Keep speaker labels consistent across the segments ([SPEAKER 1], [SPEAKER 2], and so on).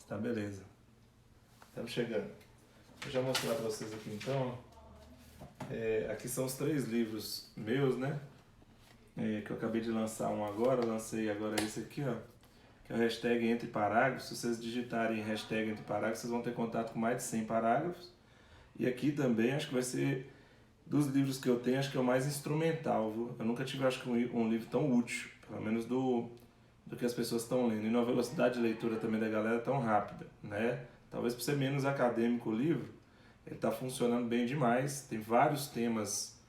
[SPEAKER 1] Tá, beleza. Estamos chegando. Vou já mostrar para vocês aqui então. Aqui são os 3 livros meus, né? Que eu acabei de lançar um agora, lancei agora esse aqui, ó. Que é o hashtag Entre Parágrafos. Se vocês digitarem hashtag Entre Parágrafos, vocês vão ter contato com mais de 100 parágrafos. E aqui também acho que vai ser, dos livros que eu tenho, acho que é o mais instrumental, viu? Eu nunca tive, acho que um livro tão útil, pelo menos do que as pessoas estão lendo. E na velocidade de leitura também da galera tão rápida, né? Talvez por ser menos acadêmico o livro, ele está funcionando bem demais. Tem vários temas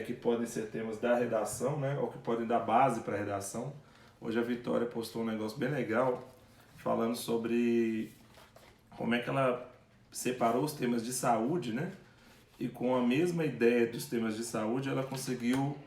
[SPEAKER 1] que podem ser temas da redação, né? Ou que podem dar base para a redação. Hoje a Vitória postou um negócio bem legal, falando sobre como é que ela separou os temas de saúde, né? E com a mesma ideia dos temas de saúde, ela conseguiu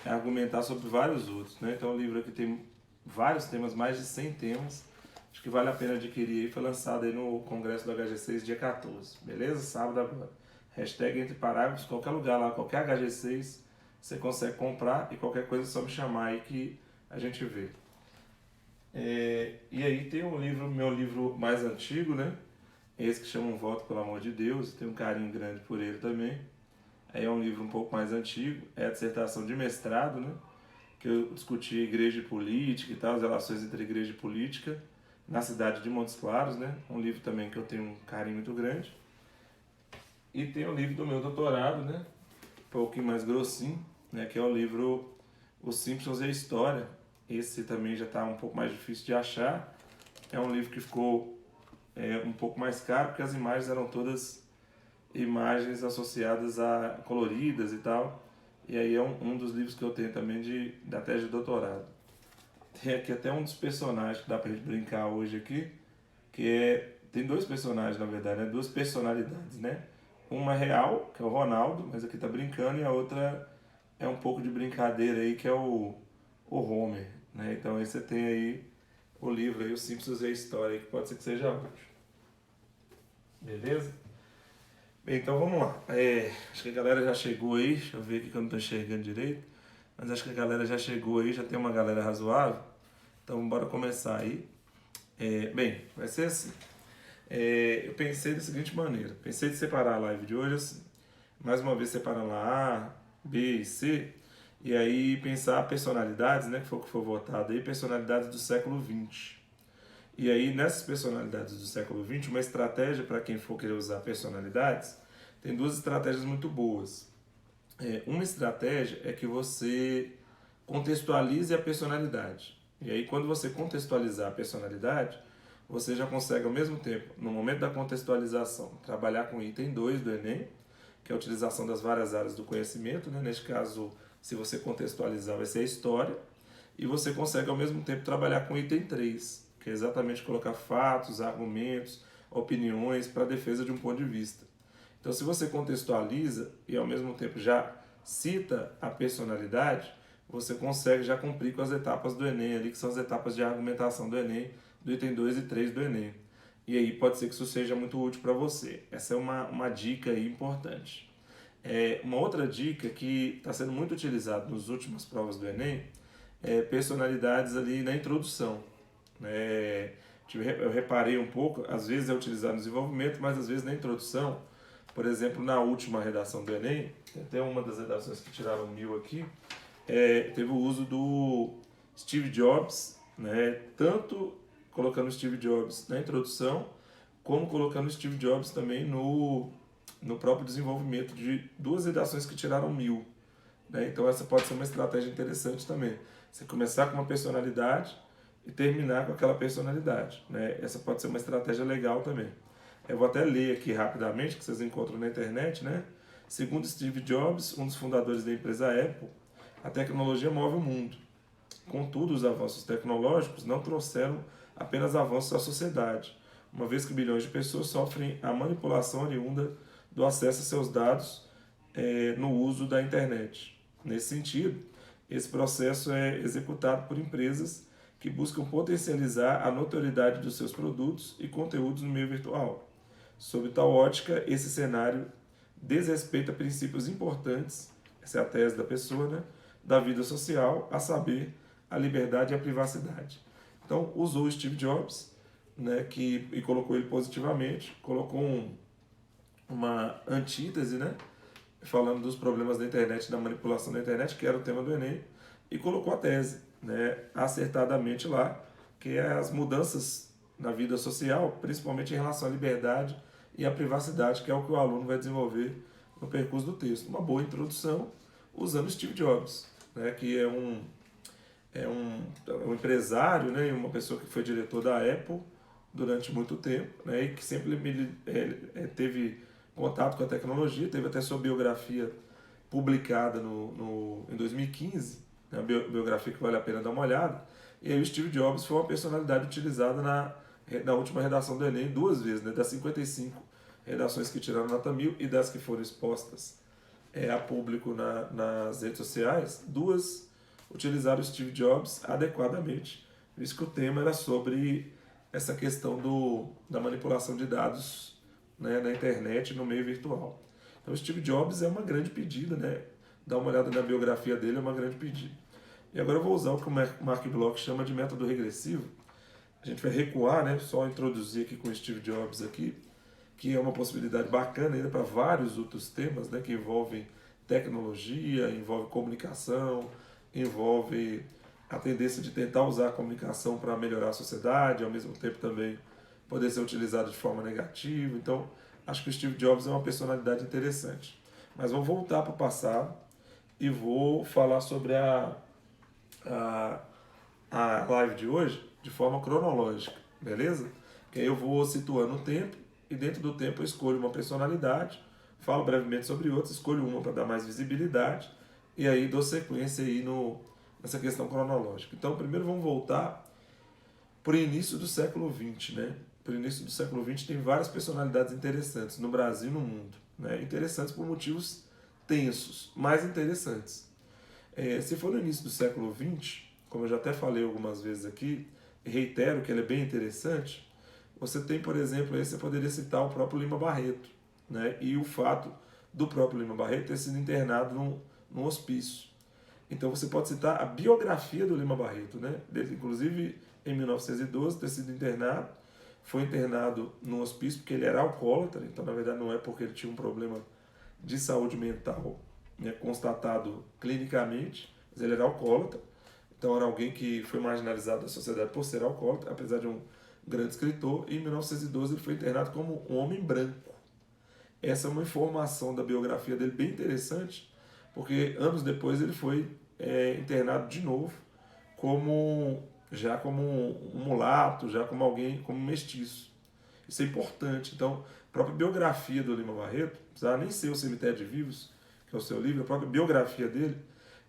[SPEAKER 1] argumentar sobre vários outros, né? Então o livro aqui tem vários temas, mais de 100 temas. Acho que vale a pena adquirir aí. Foi lançado aí no Congresso do HG6 dia 14, beleza? Sábado agora. Hashtag Entre Parágrafos, qualquer lugar lá, qualquer HG6, você consegue comprar e qualquer coisa é só me chamar aí que a gente vê. E aí tem um livro, meu livro mais antigo, né? Esse que chama Um Voto pelo Amor de Deus, tenho um carinho grande por ele também. Aí é um livro um pouco mais antigo, é a dissertação de mestrado, né? Que eu discuti igreja e política e tal, as relações entre igreja e política na cidade de Montes Claros, né? Um livro também que eu tenho um carinho muito grande. E tem o livro do meu doutorado, né? Um pouquinho mais grossinho, né? Que é o livro Os Simpsons e a História. Esse também já está um pouco mais difícil de achar. É um livro que ficou um pouco mais caro, porque as imagens eram todas imagens associadas a coloridas e tal. E aí é um dos livros que eu tenho também da tese de doutorado. Tem aqui até um dos personagens que dá pra gente brincar hoje aqui, tem 2 personagens na verdade, né? 2 personalidades, né? Uma real, que é o Ronaldo, mas aqui tá brincando, e a outra é um pouco de brincadeira aí, que é o Homer, né? Então aí você tem aí o livro aí, Os Simpsons e a História, que pode ser que seja útil. Beleza? Bem, então vamos lá. Acho que a galera já chegou aí, deixa eu ver aqui que eu não tô enxergando direito, mas acho que a galera já chegou aí, já tem uma galera razoável, então bora começar aí. Bem, vai ser assim. Eu pensei da seguinte maneira, pensei de separar a live de hoje assim, mais uma vez separando a A, B e C, e aí pensar personalidades, né, que foi o que foi votado aí, personalidades do século XX. E aí, nessas personalidades do século XX, uma estratégia para quem for querer usar personalidades, tem 2 estratégias muito boas. Uma estratégia é que você contextualize a personalidade. E aí, quando você contextualizar a personalidade, você já consegue, ao mesmo tempo, no momento da contextualização, trabalhar com o item 2 do Enem, que é a utilização das várias áreas do conhecimento, né? Neste caso, se você contextualizar, vai ser a história. E você consegue, ao mesmo tempo, trabalhar com o item 3, que é exatamente colocar fatos, argumentos, opiniões para a defesa de um ponto de vista. Então, se você contextualiza e, ao mesmo tempo, já cita a personalidade, você consegue já cumprir com as etapas do Enem, ali, que são as etapas de argumentação do Enem, do item 2 e 3 do Enem. E aí pode ser que isso seja muito útil para você. Essa é uma dica aí importante. Uma outra dica que está sendo muito utilizada nas últimas provas do Enem é personalidades ali na introdução. Eu reparei um pouco, às vezes é utilizado no desenvolvimento, mas às vezes na introdução. Por exemplo, na última redação do Enem, tem até uma das redações que tiraram 1000 aqui, teve o uso do Steve Jobs, né? Tanto colocando o Steve Jobs na introdução, como colocando o Steve Jobs também no próprio desenvolvimento de 2 redações que tiraram 1000. Né? Então essa pode ser uma estratégia interessante também. Você começar com uma personalidade e terminar com aquela personalidade. Né? Essa pode ser uma estratégia legal também. Eu vou até ler aqui rapidamente, que vocês encontram na internet, né? Segundo Steve Jobs, um dos fundadores da empresa Apple, a tecnologia move o mundo. Contudo, os avanços tecnológicos não trouxeram apenas avanços à sociedade, uma vez que bilhões de pessoas sofrem a manipulação oriunda do acesso a seus dados no uso da internet. Nesse sentido, esse processo é executado por empresas que buscam potencializar a notoriedade dos seus produtos e conteúdos no meio virtual. Sob tal ótica, esse cenário desrespeita princípios importantes, essa é a tese da pessoa, né, da vida social, a saber, a liberdade e a privacidade. Então, usou o Steve Jobs né, e colocou ele positivamente, colocou uma antítese, né, falando dos problemas da internet, da manipulação da internet, que era o tema do Enem, e colocou a tese, né, acertadamente lá, que é as mudanças na vida social, principalmente em relação à liberdade e à privacidade, que é o que o aluno vai desenvolver no percurso do texto. Uma boa introdução usando Steve Jobs, né, que é um empresário, né, e uma pessoa que foi diretor da Apple durante muito tempo, né, e que sempre teve contato com a tecnologia, teve até sua biografia publicada em 2015, né, uma biografia que vale a pena dar uma olhada. E aí o Steve Jobs foi uma personalidade utilizada na última redação do Enem duas vezes, né, das 55 redações que tiraram nota 1000 e das que foram expostas a público nas redes sociais, duas utilizaram o Steve Jobs adequadamente, visto que o tema era sobre essa questão da manipulação de dados, né, na internet, no meio virtual. Então, o Steve Jobs é uma grande pedida, né? Dá uma olhada na biografia dele, é uma grande pedida. E agora eu vou usar o que o Mark Bloch chama de método regressivo. A gente vai recuar, né? Só introduzir aqui com o Steve Jobs aqui, que é uma possibilidade bacana ainda para vários outros temas, né, que envolvem tecnologia, envolve comunicação, envolve a tendência de tentar usar a comunicação para melhorar a sociedade, ao mesmo tempo também poder ser utilizado de forma negativa. Então, acho que o Steve Jobs é uma personalidade interessante. Mas vou voltar para o passado e vou falar sobre a, a live de hoje de forma cronológica, beleza? Que aí eu vou situando o tempo e dentro do tempo eu escolho uma personalidade, falo brevemente sobre outras, escolho uma para dar mais visibilidade e aí dou sequência aí nessa questão cronológica. Então, primeiro vamos voltar para o início do século XX, né? Para o início do século XX tem várias personalidades interessantes no Brasil e no mundo, né? Interessantes por motivos tensos, mas interessantes. Se for no início do século XX, como eu já até falei algumas vezes aqui, e reitero que ele é bem interessante, você tem, por exemplo, aí você poderia citar o próprio Lima Barreto, né? E o fato do próprio Lima Barreto ter sido internado num hospício. Então você pode citar a biografia do Lima Barreto, né? Dele, inclusive, em 1912, ter sido internado, foi internado num hospício porque ele era alcoólatra, então na verdade não é porque ele tinha um problema de saúde mental, né, constatado clinicamente, mas ele era alcoólatra, então era alguém que foi marginalizado da sociedade por ser alcoólatra, apesar de um grande escritor, e em 1912 ele foi internado como um homem branco. Essa é uma informação da biografia dele bem interessante, porque anos depois ele foi internado de novo, já como um mulato, já como alguém, como um mestiço. Isso é importante. Então, a própria biografia do Lima Barreto, não precisava nem ser o Cemitério de Vivos, que é o seu livro, a própria biografia dele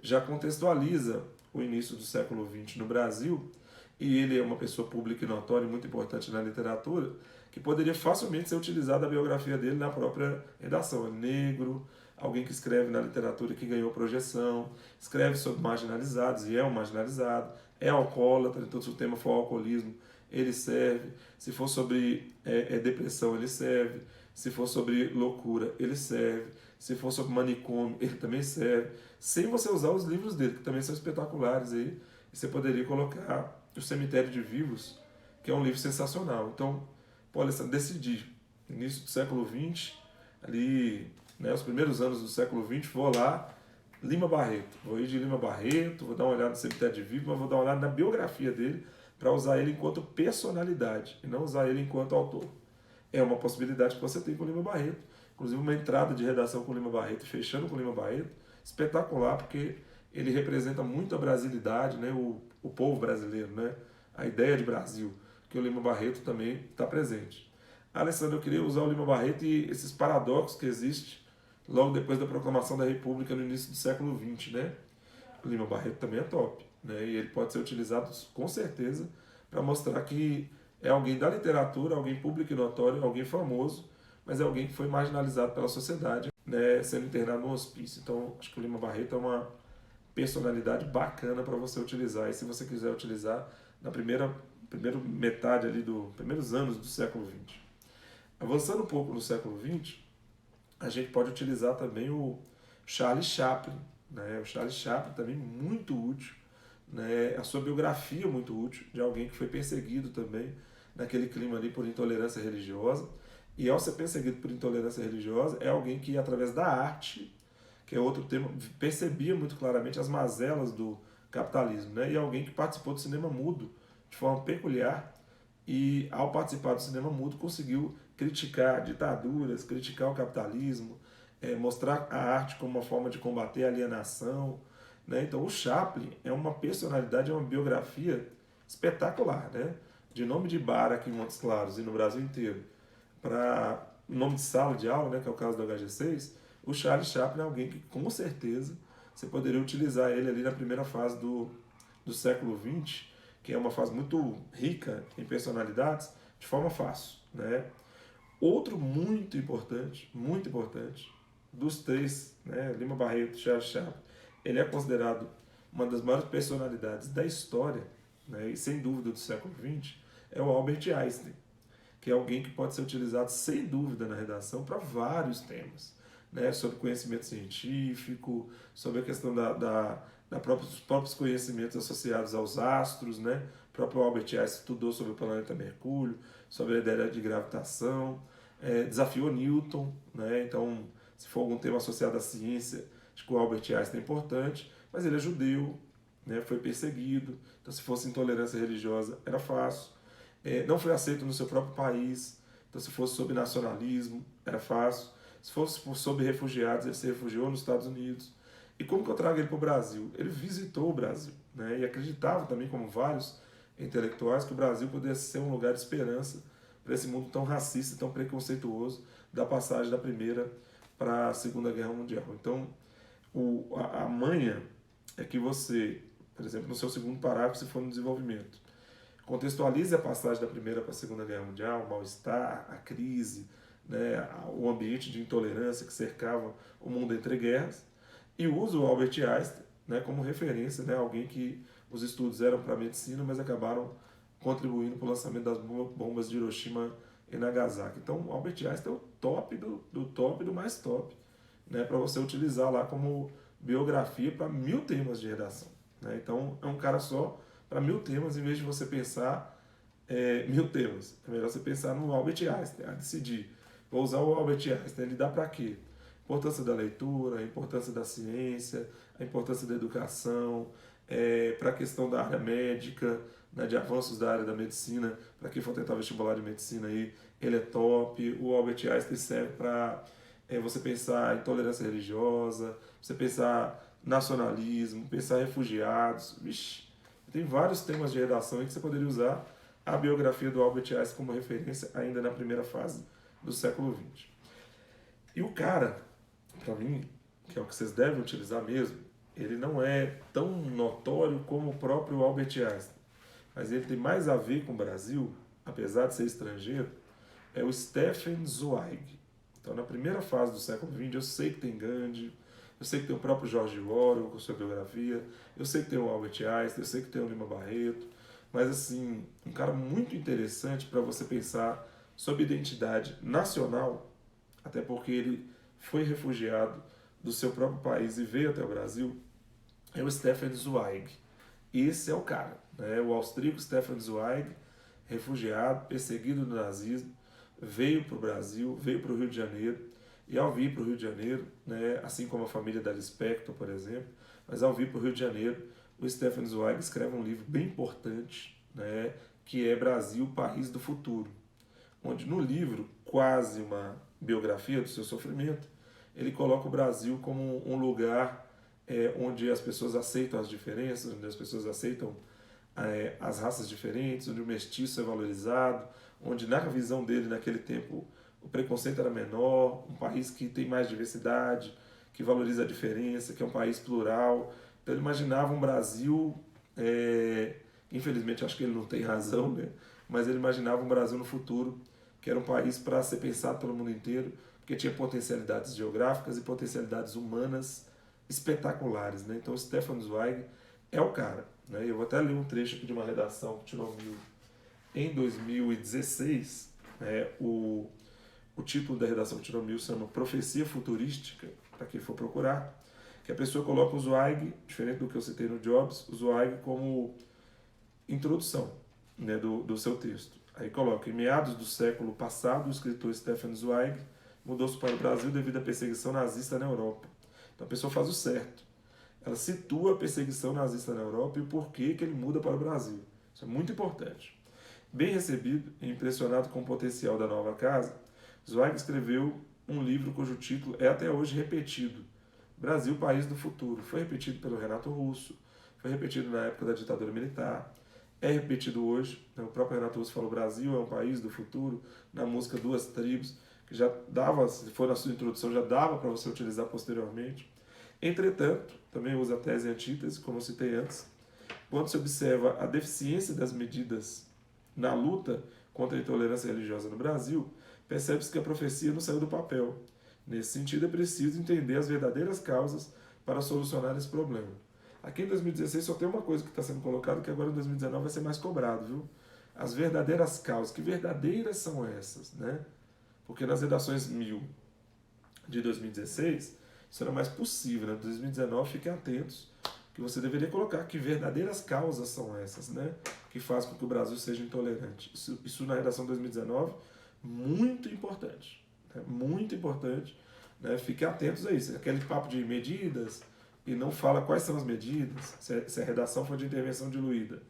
[SPEAKER 1] já contextualiza o início do século XX no Brasil, e ele é uma pessoa pública e notória, muito importante na literatura, que poderia facilmente ser utilizada a biografia dele na própria redação. É negro, alguém que escreve na literatura que ganhou projeção, escreve sobre marginalizados e é um marginalizado, é alcoólatra, então se o tema for alcoolismo, ele serve. Se for sobre depressão, ele serve. Se for sobre loucura, ele serve. Se for sobre manicômio, ele também serve. Sem você usar os livros dele, que também são espetaculares aí. E você poderia colocar O Cemitério de Vivos, que é um livro sensacional. Então, pô, Alessandro, decidi, início do século XX, ali, né, os primeiros anos do século XX, vou lá, Lima Barreto. Vou ir de Lima Barreto, vou dar uma olhada no Cemitério de Vivos, mas vou dar uma olhada na biografia dele, para usar ele enquanto personalidade e não usar ele enquanto autor. É uma possibilidade que você tem com o Lima Barreto. Inclusive uma entrada de redação com o Lima Barreto, fechando com o Lima Barreto, espetacular, porque ele representa muito a brasilidade, né? o povo brasileiro, né? A ideia de Brasil, que o Lima Barreto também está presente. Alessandro, eu queria usar o Lima Barreto e esses paradoxos que existem logo depois da proclamação da República no início do século XX, né? O Lima Barreto também é top, né? E ele pode ser utilizado com certeza para mostrar que é alguém da literatura, alguém público e notório, alguém famoso, mas é alguém que foi marginalizado pela sociedade, né, sendo internado no hospício. Então, acho que o Lima Barreto é uma personalidade bacana para você utilizar. E se você quiser utilizar na primeira metade ali primeiros anos do século XX. Avançando um pouco no século XX, a gente pode utilizar também o Charlie Chaplin, né? O Charlie Chaplin também muito útil, né? A sua biografia muito útil, de alguém que foi perseguido também naquele clima ali por intolerância religiosa. E ao ser perseguido por intolerância religiosa, é alguém que, através da arte, que é outro tema, percebia muito claramente as mazelas do capitalismo, né? E alguém que participou do cinema mudo de forma peculiar e, ao participar do cinema mudo, conseguiu criticar ditaduras, criticar o capitalismo, mostrar a arte como uma forma de combater a alienação, né? Então, o Chaplin é uma personalidade, é uma biografia espetacular, né? De nome de bar aqui em Montes Claros e no Brasil inteiro, para nome de sala de aula, né, que é o caso do HG6, o Charles Chaplin é alguém que, com certeza, você poderia utilizar ele ali na primeira fase do século XX, que é uma fase muito rica em personalidades, de forma fácil, né? Outro muito importante, dos três, né, Lima Barreto, Charles Chaplin, ele é considerado uma das maiores personalidades da história, né, e sem dúvida do século XX, é o Albert Einstein, que é alguém que pode ser utilizado sem dúvida na redação para vários temas, né, sobre conhecimento científico, sobre a questão dos próprios conhecimentos associados aos astros, né? O próprio Albert Einstein estudou sobre o planeta Mercúrio, sobre a ideia de gravitação, desafiou Newton, né? Então, se for algum tema associado à ciência, acho que o Albert Einstein é importante, mas ele é judeu, né? Foi perseguido, então se fosse intolerância religiosa era fácil. Não foi aceito no seu próprio país, então se fosse sobre nacionalismo era fácil. Se fosse sobre refugiados, ele se refugiou nos Estados Unidos. E como que eu trago ele para o Brasil? Ele visitou o Brasil, né? E acreditava também, como vários intelectuais, que o Brasil pudesse ser um lugar de esperança para esse mundo tão racista e tão preconceituoso da passagem da Primeira para a Segunda Guerra Mundial. Então, a manha é que você, por exemplo, no seu segundo parágrafo, se for no desenvolvimento, contextualize a passagem da Primeira para a Segunda Guerra Mundial, o mal-estar, a crise, né, o ambiente de intolerância que cercava o mundo entre guerras, e usa o Albert Einstein, né, como referência, né, alguém que os estudos eram para medicina, mas acabaram contribuindo para o lançamento das bombas de Hiroshima e Nagasaki. Então, o Albert Einstein é o top do top do mais top, né, para você utilizar lá como biografia para 1000 temas de redação. Né? Então, é um cara só para 1000 temas, em vez de você pensar 1000 temas. É melhor você pensar no Albert Einstein, a decidir. Vou usar o Albert Einstein, ele dá para quê? A importância da leitura, a importância da ciência, a importância da educação, para a questão da área médica, né, de avanços da área da medicina, para quem for tentar vestibular de medicina aí, ele é top. O Albert Einstein serve para você pensar intolerância religiosa, você pensar nacionalismo, pensar refugiados. Vixe, tem vários temas de redação aí que você poderia usar a biografia do Albert Einstein como referência ainda na primeira fase do século XX. E o cara, para mim, que é o que vocês devem utilizar mesmo, ele não é tão notório como o próprio Albert Einstein, mas ele tem mais a ver com o Brasil, apesar de ser estrangeiro, é o Stefan Zweig. Então, na primeira fase do século XX, eu sei que tem Gandhi, eu sei que tem o próprio George Orwell com sua biografia, eu sei que tem o Albert Einstein, eu sei que tem o Lima Barreto, mas assim, um cara muito interessante para você pensar sobre identidade nacional, até porque ele foi refugiado do seu próprio país e veio até o Brasil, é o Stefan Zweig. Esse é o cara, né? O austríaco Stefan Zweig, refugiado, perseguido do nazismo, veio para o Brasil, veio para o Rio de Janeiro, e ao vir para o Rio de Janeiro, né, assim como a família da Lispector, por exemplo, mas ao vir para o Rio de Janeiro, o Stefan Zweig escreve um livro bem importante, né, que é Brasil, País do Futuro, onde no livro, quase uma biografia do seu sofrimento, ele coloca o Brasil como um lugar onde as pessoas aceitam as diferenças, onde as pessoas aceitam as raças diferentes, onde o mestiço é valorizado, onde na visão dele naquele tempo o preconceito era menor, um país que tem mais diversidade, que valoriza a diferença, que é um país plural. Então ele imaginava um Brasil, infelizmente acho que ele não tem razão, né? Mas ele imaginava um Brasil no futuro que era um país para ser pensado pelo mundo inteiro, porque tinha potencialidades geográficas e potencialidades humanas espetaculares. Né? Então, Stefan Zweig é o cara. Né? Eu vou até ler um trecho aqui de uma redação que tirou em 2016. Né? O título da redação que tirou mil se chama Profecia Futurística, para quem for procurar, que a pessoa coloca o Zweig, diferente do que eu citei no Jobs, o Zweig como introdução, né, do seu texto. Aí coloca, em meados do século passado, o escritor Stefan Zweig mudou-se para o Brasil devido à perseguição nazista na Europa. Então a pessoa faz o certo. Ela situa a perseguição nazista na Europa e o porquê que ele muda para o Brasil. Isso é muito importante. Bem recebido e impressionado com o potencial da nova casa, Zweig escreveu um livro cujo título é até hoje repetido, Brasil, País do Futuro. Foi repetido pelo Renato Russo, foi repetido na época da ditadura militar, é repetido hoje. O próprio Renato Russo falou Brasil é um país do futuro, na música Duas Tribos, que já dava, se for na sua introdução, já dava para você utilizar posteriormente. Entretanto, também usa a tese e antítese, como eu citei antes, quando se observa a deficiência das medidas na luta contra a intolerância religiosa no Brasil, percebe-se que a profecia não saiu do papel. Nesse sentido, é preciso entender as verdadeiras causas para solucionar esse problema. Aqui em 2016 só tem uma coisa que está sendo colocada, que agora em 2019 vai ser mais cobrado, viu? As verdadeiras causas. Que verdadeiras são essas, né? Porque nas redações 1000 de 2016, isso era mais possível, né? 2019, fiquem atentos, que você deveria colocar que verdadeiras causas são essas, né? Que fazem com que o Brasil seja intolerante. Isso na redação 2019, muito importante. Né? Muito importante. Né? Fiquem atentos a isso. Aquele papo de medidas e não fala quais são as medidas, se a redação for de intervenção diluída.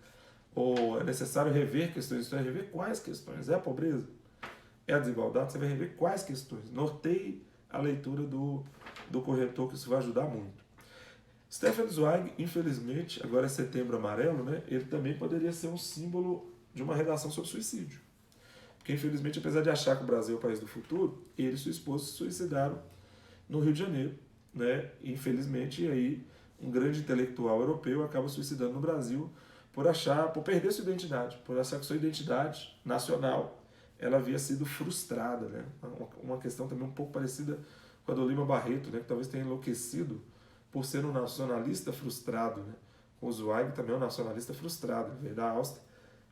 [SPEAKER 1] Ou é necessário rever questões. Isso é rever quais questões? É a pobreza? É a desigualdade? Você vai rever quais questões? Norteie a leitura do corretor, que isso vai ajudar muito. Stefan Zweig, infelizmente, agora é Setembro Amarelo, né? Ele também poderia ser um símbolo de uma redação sobre suicídio. Porque, infelizmente, apesar de achar que o Brasil é o país do futuro, ele e sua esposa se suicidaram no Rio de Janeiro, né? E, infelizmente, aí um grande intelectual europeu acaba suicidando no Brasil por perder sua identidade, por achar que sua identidade nacional ela havia sido frustrada, né? Uma questão também um pouco parecida com a do Lima Barreto, né? Que talvez tenha enlouquecido por ser um nacionalista frustrado, né? O Zweig também é um nacionalista frustrado, ele veio da Áustria,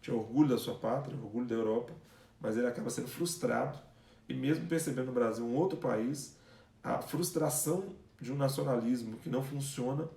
[SPEAKER 1] tinha orgulho da sua pátria, orgulho da Europa, mas ele acaba sendo frustrado e mesmo percebendo no Brasil um outro país, a frustração de um nacionalismo que não funciona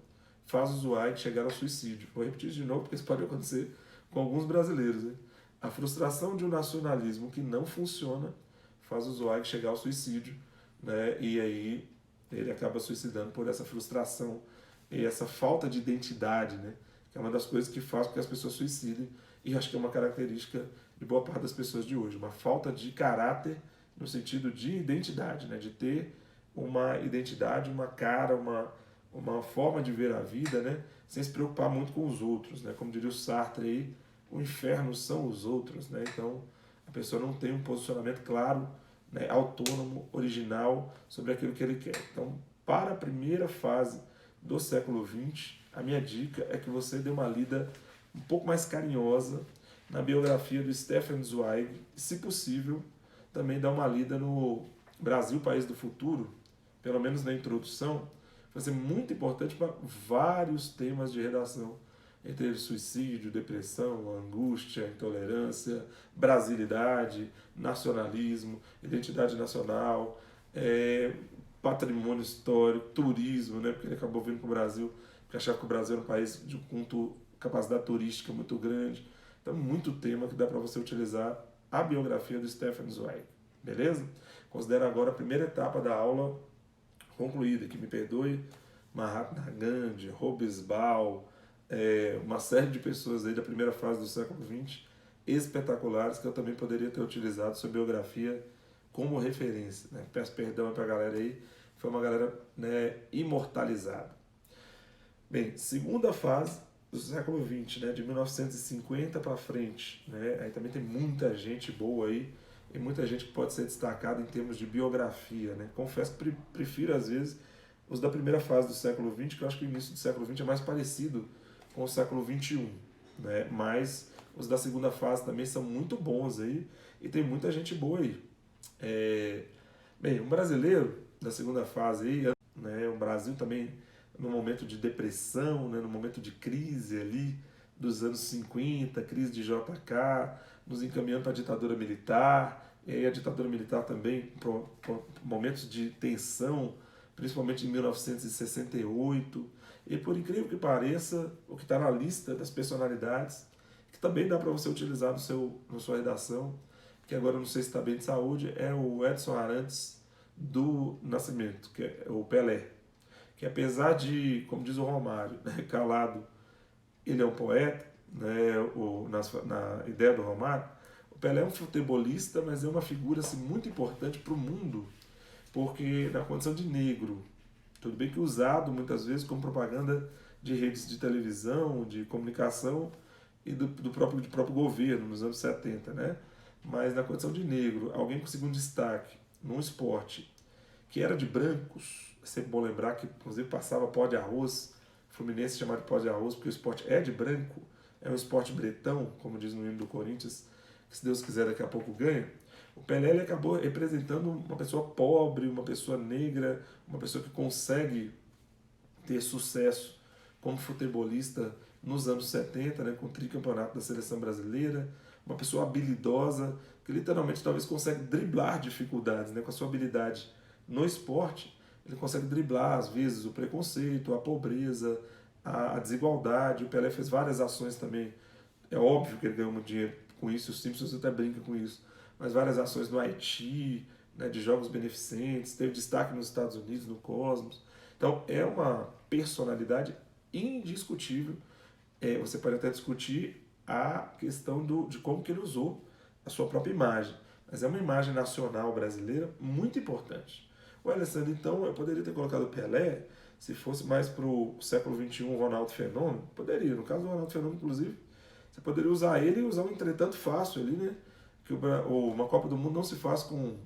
[SPEAKER 1] faz o Zweig chegar ao suicídio. Vou repetir de novo porque isso pode acontecer com alguns brasileiros, né? A frustração de um nacionalismo que não funciona faz o Zweig chegar ao suicídio, né? E aí ele acaba suicidando por essa frustração e essa falta de identidade, né? Que é uma das coisas que faz com que as pessoas suicidem e acho que é uma característica de boa parte das pessoas de hoje, uma falta de caráter no sentido de identidade, né? De ter uma identidade, uma cara, uma forma de ver a vida, né? Sem se preocupar muito com os outros, né? Como diria o Sartre aí, o inferno são os outros, né? Então a pessoa não tem um posicionamento claro, né, autônomo, original sobre aquilo que ele quer. Então, para a primeira fase do século XX, a minha dica é que você dê uma lida um pouco mais carinhosa na biografia do Stefan Zweig, e, se possível, também dá uma lida no Brasil, País do Futuro, pelo menos na introdução, vai ser muito importante para vários temas de redação, entre eles suicídio, depressão, angústia, intolerância, brasilidade, nacionalismo, identidade nacional, patrimônio histórico, turismo, né? Porque ele acabou vindo para o Brasil, porque achava que o Brasil era um país com capacidade turística muito grande. Então, muito tema que dá para você utilizar a biografia do Stefan Zweig, beleza? Considero agora a primeira etapa da aula concluída, que me perdoe, Mahatma Gandhi, Hobsbawm, uma série de pessoas aí da primeira fase do século XX, espetaculares, que eu também poderia ter utilizado sua biografia como referência. Né? Peço perdão para a galera aí, foi uma galera, né, imortalizada. Bem, segunda fase do século XX, né, de 1950 para frente. Né? Aí também tem muita gente boa aí, e muita gente que pode ser destacada em termos de biografia. Né? Confesso que prefiro, às vezes, os da primeira fase do século XX, que eu acho que o início do século XX é mais parecido com o século XXI, né? Mas os da segunda fase também são muito bons aí, e tem muita gente boa aí. Bem, um brasileiro da segunda fase aí, né? O Brasil também no momento de depressão, né? No momento de crise ali dos anos 50, crise de JK, nos encaminhando para a ditadura militar, e aí a ditadura militar também, por momentos de tensão, principalmente em 1968, e por incrível que pareça, o que está na lista das personalidades que também dá para você utilizar na sua redação, que agora eu não sei se está bem de saúde, é o Edson Arantes do Nascimento, que é o Pelé. Que apesar de, como diz o Romário, né, calado, ele é um poeta, né, na ideia do Romário, o Pelé é um futebolista, mas é uma figura assim, muito importante para o mundo, porque na condição de negro, tudo bem que usado muitas vezes como propaganda de redes de televisão, de comunicação e do próprio governo nos anos 70, né? Mas na condição de negro, alguém conseguiu um destaque num esporte que era de brancos, é sempre bom lembrar que inclusive passava pó de arroz, Fluminense chamado de pó de arroz, porque o esporte é de branco, é um esporte bretão, como diz no hino do Corinthians, que se Deus quiser daqui a pouco ganha. O Pelé ele acabou representando uma pessoa pobre, uma pessoa negra, uma pessoa que consegue ter sucesso como futebolista nos anos 70, né, com o tricampeonato da seleção brasileira, uma pessoa habilidosa, que literalmente talvez consegue driblar dificuldades, né, com a sua habilidade no esporte, ele consegue driblar às vezes o preconceito, a pobreza, a desigualdade. O Pelé fez várias ações também, é óbvio que ele ganhou muito dinheiro com isso, os Simpsons até brincam com isso, mas várias ações no Haiti, né, de jogos beneficentes, teve destaque nos Estados Unidos, no Cosmos. Então é uma personalidade indiscutível. Você pode até discutir a questão de como que ele usou a sua própria imagem, mas é uma imagem nacional brasileira muito importante. O Alessandro, então, eu poderia ter colocado o Pelé, se fosse mais para o século XXI, o Ronaldo Fenômeno, poderia. No caso do Ronaldo Fenômeno, inclusive, você poderia usar ele e usar um entretanto fácil ali, né? Que uma Copa do Mundo não se faz com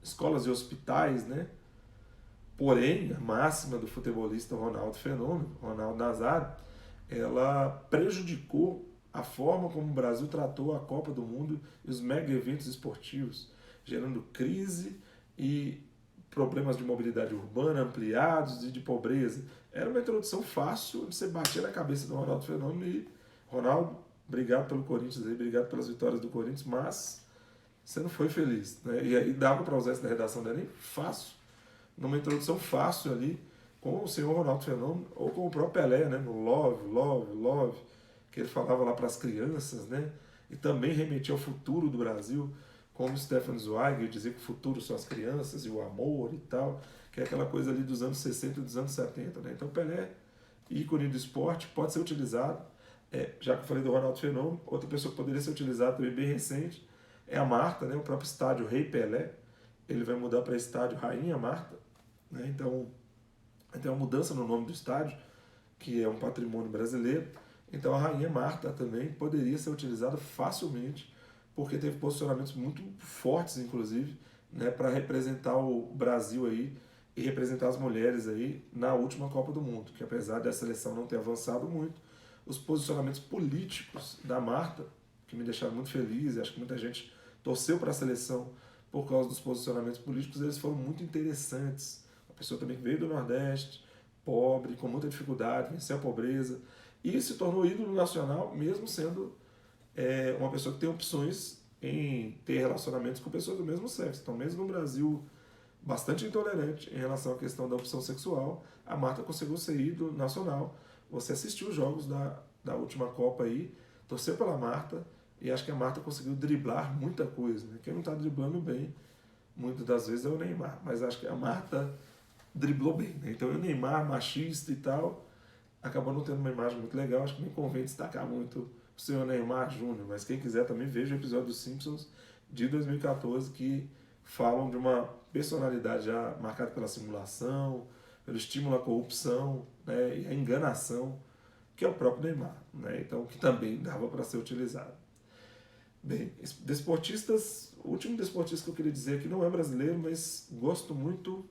[SPEAKER 1] escolas e hospitais, né? Porém, a máxima do futebolista Ronaldo Fenômeno, Ronaldo Nazário, ela prejudicou a forma como o Brasil tratou a Copa do Mundo e os mega eventos esportivos, gerando crise e problemas de mobilidade urbana ampliados e de pobreza. Era uma introdução fácil de você bater na cabeça do Ronaldo Fenômeno e Ronaldo, obrigado pelo Corinthians, obrigado pelas vitórias do Corinthians, mas você não foi feliz. Né? E aí dava para usar isso na redação da Enem fácil, numa introdução fácil ali, com o senhor Ronaldo Fenômeno, ou com o próprio Pelé, né? No Love, Love, Love, que ele falava lá para as crianças, né? E também remetia ao futuro do Brasil, como Stefan Zweig dizia que o futuro são as crianças e o amor e tal, que é aquela coisa ali dos anos 60 e dos anos 70, né? Então Pelé, ícone do esporte, pode ser utilizado, já que eu falei do Ronaldo Fenômeno, outra pessoa que poderia ser utilizada também bem recente é a Marta, né? O próprio estádio Rei Pelé, ele vai mudar para estádio Rainha Marta, né? Então tem uma mudança no nome do estádio, que é um patrimônio brasileiro. Então a Rainha Marta também poderia ser utilizada facilmente, porque teve posicionamentos muito fortes, inclusive, né, para representar o Brasil aí e representar as mulheres aí na última Copa do Mundo, que apesar da seleção não ter avançado muito, os posicionamentos políticos da Marta, que me deixaram muito feliz, e acho que muita gente torceu para a seleção por causa dos posicionamentos políticos, eles foram muito interessantes. Uma pessoa também que veio do Nordeste, pobre, com muita dificuldade, venceu a pobreza, e se tornou ídolo nacional, mesmo sendo uma pessoa que tem opções em ter relacionamentos com pessoas do mesmo sexo. Então, mesmo no Brasil bastante intolerante em relação à questão da opção sexual, a Marta conseguiu ser ídolo nacional. Você assistiu os jogos da última Copa aí, torceu pela Marta, e acho que a Marta conseguiu driblar muita coisa. Né? Quem não está driblando bem, muitas das vezes, é o Neymar, mas acho que a Marta driblou bem. Né? Então, o Neymar, machista e tal, acabou não tendo uma imagem muito legal. Acho que nem convém destacar muito o senhor Neymar Júnior, mas quem quiser também veja o episódio dos Simpsons de 2014 que falam de uma personalidade já marcada pela simulação, pelo estímulo à corrupção, né, e a enganação, que é o próprio Neymar, né, então que também dava para ser utilizado. Bem, desportistas, o último desportista que eu queria dizer aqui não é brasileiro, mas gosto muito,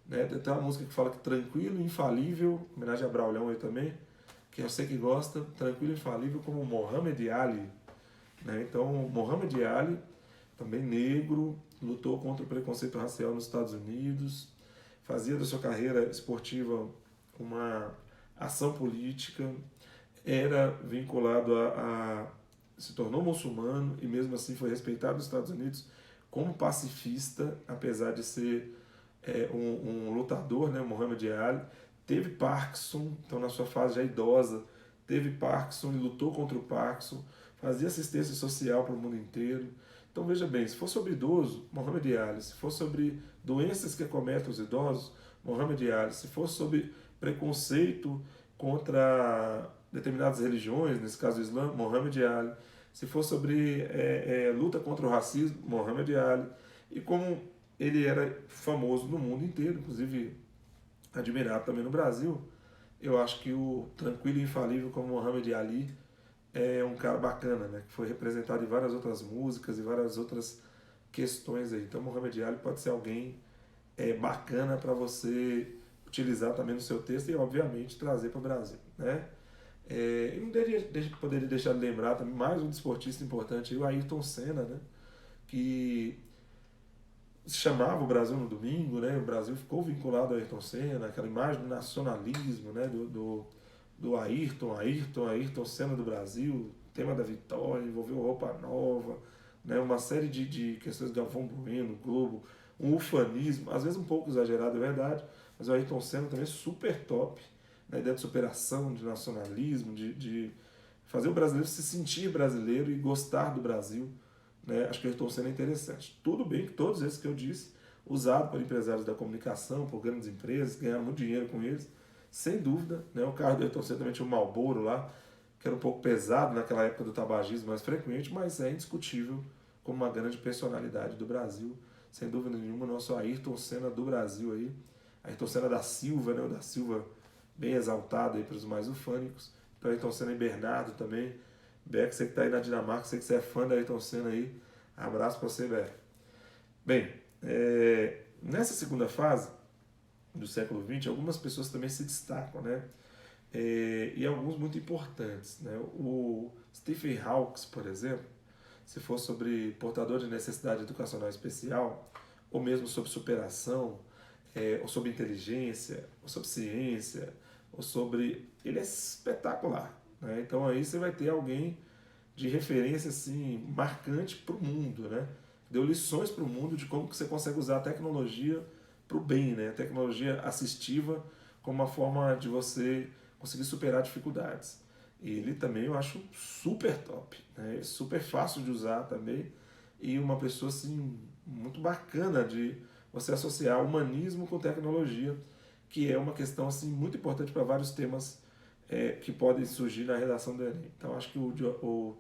[SPEAKER 1] né, tem uma música que fala que tranquilo, infalível, homenagem a Braulhão aí também, que eu sei que gosta, tranquilo e infalível, como Mohamed Ali. Né? Então, Mohamed Ali, também negro, lutou contra o preconceito racial nos Estados Unidos, fazia da sua carreira esportiva uma ação política, era vinculado se tornou muçulmano e mesmo assim foi respeitado nos Estados Unidos como pacifista, apesar de ser um lutador, né, Muhammad Ali. Teve Parkinson, então na sua fase já idosa, teve Parkinson e lutou contra o Parkinson, fazia assistência social para o mundo inteiro. Então veja bem, se for sobre idoso, Muhammad Ali. Se for sobre doenças que acometem os idosos, Muhammad Ali. Se for sobre preconceito contra determinadas religiões, nesse caso o Islã, Muhammad Ali. Se for sobre luta contra o racismo, Muhammad Ali. E como ele era famoso no mundo inteiro, inclusive admirado também no Brasil, eu acho que o tranquilo e infalível como Muhammad Ali é um cara bacana, né? Que foi representado em várias outras músicas e várias outras questões aí. Então, Muhammad Ali pode ser alguém bacana para você utilizar também no seu texto e, obviamente, trazer para o Brasil, né? E não poderia deixar de lembrar também mais um desportista importante, o Ayrton Senna, né? Que se chamava o Brasil no domingo, né? O Brasil ficou vinculado ao Ayrton Senna, aquela imagem do nacionalismo, né? Do Ayrton Senna do Brasil, tema da vitória, envolveu roupa nova, né? Uma série de questões do Galvão Bueno, Globo, um ufanismo, às vezes um pouco exagerado, é verdade, mas o Ayrton Senna também é super top, na ideia de superação, de nacionalismo, de fazer o brasileiro se sentir brasileiro e gostar do Brasil, né? Acho que o Ayrton Senna é interessante. Tudo bem que todos esses que eu disse, usado por empresários da comunicação, por grandes empresas, ganharam muito dinheiro com eles, sem dúvida, né? O carro do Ayrton Senna também tinha um Marlboro lá, que era um pouco pesado naquela época do tabagismo mais frequente, mas é indiscutível como uma grande personalidade do Brasil, sem dúvida nenhuma, nosso Ayrton Senna do Brasil aí, Ayrton Senna da Silva, né? O da Silva bem exaltado aí para os mais ufânicos, então Ayrton Senna e Bernardo também, Beck, você que está aí na Dinamarca, sei que você é fã da Ayrton Senna aí, abraço para você, Beck. Bem, nessa segunda fase do século XX, algumas pessoas também se destacam, né? E alguns muito importantes, né? O Stephen Hawking, por exemplo, se for sobre portador de necessidade educacional especial, ou mesmo sobre superação, ou sobre inteligência, ou sobre ciência, ou sobre... Ele é espetacular, né? Então aí você vai ter alguém de referência assim, marcante para o mundo, né? Deu lições para o mundo de como que você consegue usar a tecnologia para o bem, né? A tecnologia assistiva como uma forma de você conseguir superar dificuldades. Ele também eu acho super top, né? Super fácil de usar também e uma pessoa assim muito bacana de você associar humanismo com tecnologia, que é uma questão assim muito importante para vários temas que podem surgir na redação do Enem. Então acho que o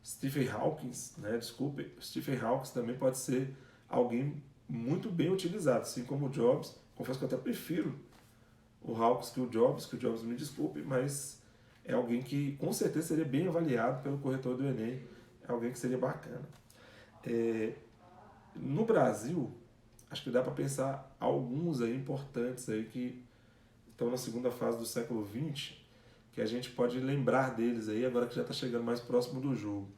[SPEAKER 1] Stephen Hawking, né? Desculpe, Stephen Hawking também pode ser alguém muito bem utilizado, assim como o Jobs. Confesso que eu até prefiro o Hawkins que o Jobs me desculpe, mas é alguém que com certeza seria bem avaliado pelo corretor do Enem, é alguém que seria bacana. No Brasil, acho que dá para pensar alguns aí importantes aí que estão na segunda fase do século XX, que a gente pode lembrar deles aí, agora que já está chegando mais próximo do jogo.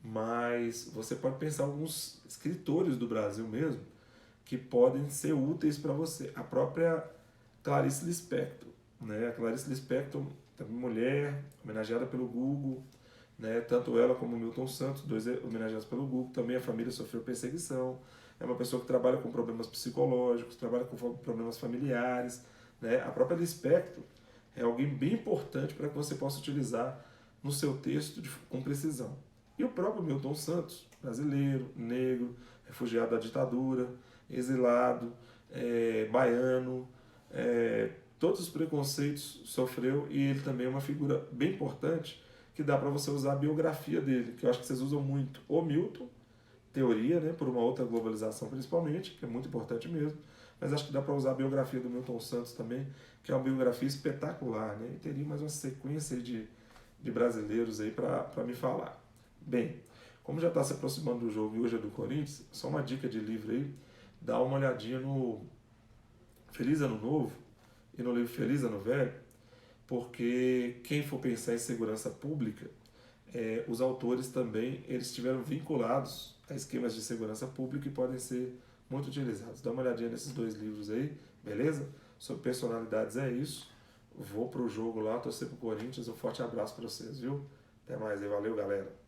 [SPEAKER 1] Mas você pode pensar alguns escritores do Brasil mesmo, que podem ser úteis para você. A própria Clarice Lispector, né? A Clarice Lispector, também mulher, homenageada pelo Google, né? Tanto ela como o Milton Santos, dois homenageados pelo Google, também a família sofreu perseguição. É uma pessoa que trabalha com problemas psicológicos, trabalha com problemas familiares, né? A própria Lispector é alguém bem importante para que você possa utilizar no seu texto com precisão. E o próprio Milton Santos, brasileiro, negro, refugiado da ditadura, exilado, baiano, todos os preconceitos sofreu e ele também é uma figura bem importante que dá para você usar a biografia dele, que eu acho que vocês usam muito. O Milton, teoria, né, por uma outra globalização principalmente, que é muito importante mesmo, mas acho que dá para usar a biografia do Milton Santos também, que é uma biografia espetacular, né, e teria mais uma sequência de brasileiros aí para me falar. Bem, como já está se aproximando do jogo e hoje é do Corinthians, só uma dica de livro aí, dá uma olhadinha no Feliz Ano Novo e no livro Feliz Ano Velho, porque quem for pensar em segurança pública, os autores também eles estiveram vinculados a esquemas de segurança pública e podem ser muito utilizados. Dá uma olhadinha nesses dois livros aí, beleza? Sobre personalidades é isso. Vou pro jogo lá, torcer pro Corinthians. Um forte abraço para vocês, viu? Até mais aí, valeu, galera.